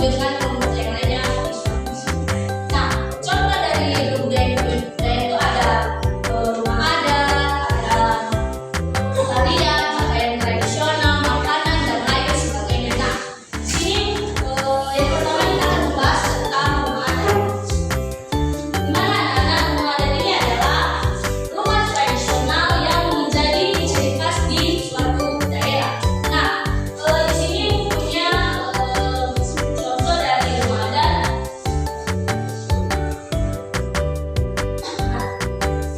dengan kelompok yang lainnya di suatu wilayah. Nah, contoh dari budaya itu ada rumah adat, ada tarian, pakaian tradisional, makanan dan lain sebagainya. Nah, di sini yang pertama kita akan membahas tentang rumah adat. Di mana anak-anak rumah adat ini adalah rumah tradisional yang menjadi ciri khas di suatu daerah. Nah, di sini punya contoh dari rumah adat.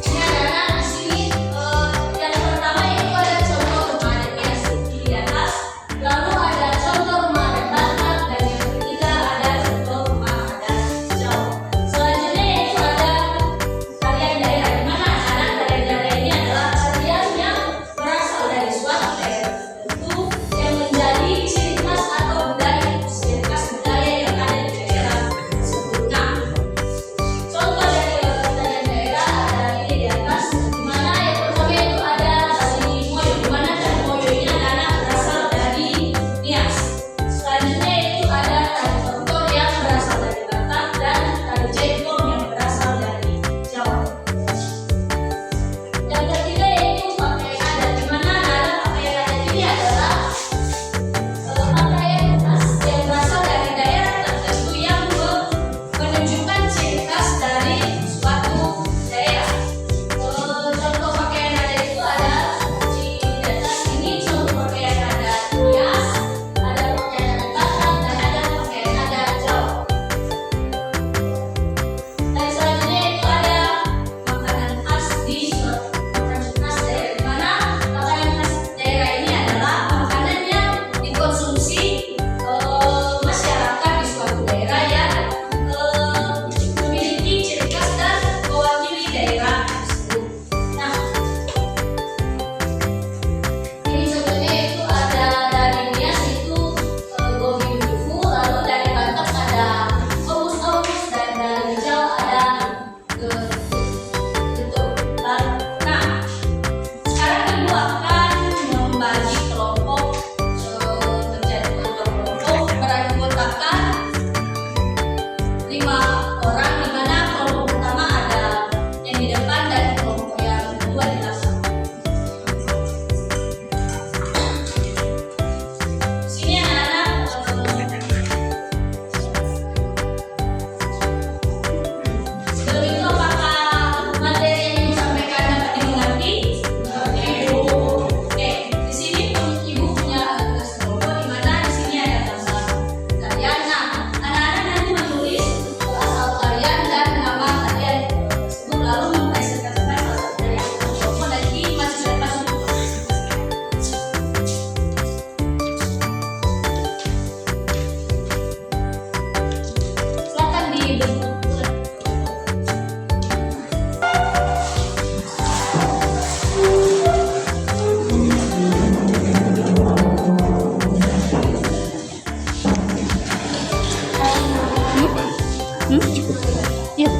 Ini anak-anak di sini yang pertama itu ada contoh rumah adatnya seperti di atas, lalu ada contoh rumah adat Batak, dan yang ketiga ada contoh rumah adat Jawa. Selanjutnya yaitu ada tarian daerah, di mana anak-anak tarian daerah ini adalah tarian yang berasal dari suatu daerah tertentu yang menjadi ciri khas atau ciri khas budaya yang ada di daerah tersebut. Nah, contoh dari tarian daerah ada ini di atas, di mana yang pertama itu ada tari moyo, di mana tari moyo ini anak-anak berasal dari Nias. Selanjutnya itu ada tari tortor yang berasal dari Batak dan tari jengkong yang berasal dari Jawa. Yang ketiga yaitu pakaian adat, di mana anak-anak pakaian adat ini adalah pakaian khas yang berasal dari daerah tertentu yang menunjukkan ciri khas dari suatu daerah. Contoh pakaian adat itu ada di atas ini, contoh pakaian adat Nias, ada pakaian adat Batak, dan ada pakaian adat Jawa. Dan selanjutnya itu ada makanan khas di suatu khas daerah, di mana makanan khas daerah ini adalah makanan yang dikonsumsi masyarakat di suatu daerah yang memiliki ciri khas dan mewakili daerah tersebut. Nah, ini contohnya itu ada dari Nias itu gobi dufu, lalu dari Batak ada omus-omus, dan dari Jawa ada getuk. Nah, sekarang ibu akan membagi kelompok menjadi kelompok beranggotakan 5 orang, di mana kelompok pertama ada yang di depan dan kelompok yang kedua di belakang. Sini anak-anak sebelum itu apakah materi yang disampaikan dapat dimengerti? Ibu. Oke, di sini ibu punya tugas kelompok, di mana di sini ada gambar tarian. Nah, anak-anak nanti menulis asal tarian dan nama tarian tersebut, lalu mempresentasikan salah satu dari kelompok dan dimasukkan untuk silakan dibentuk. Iya.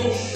Amin.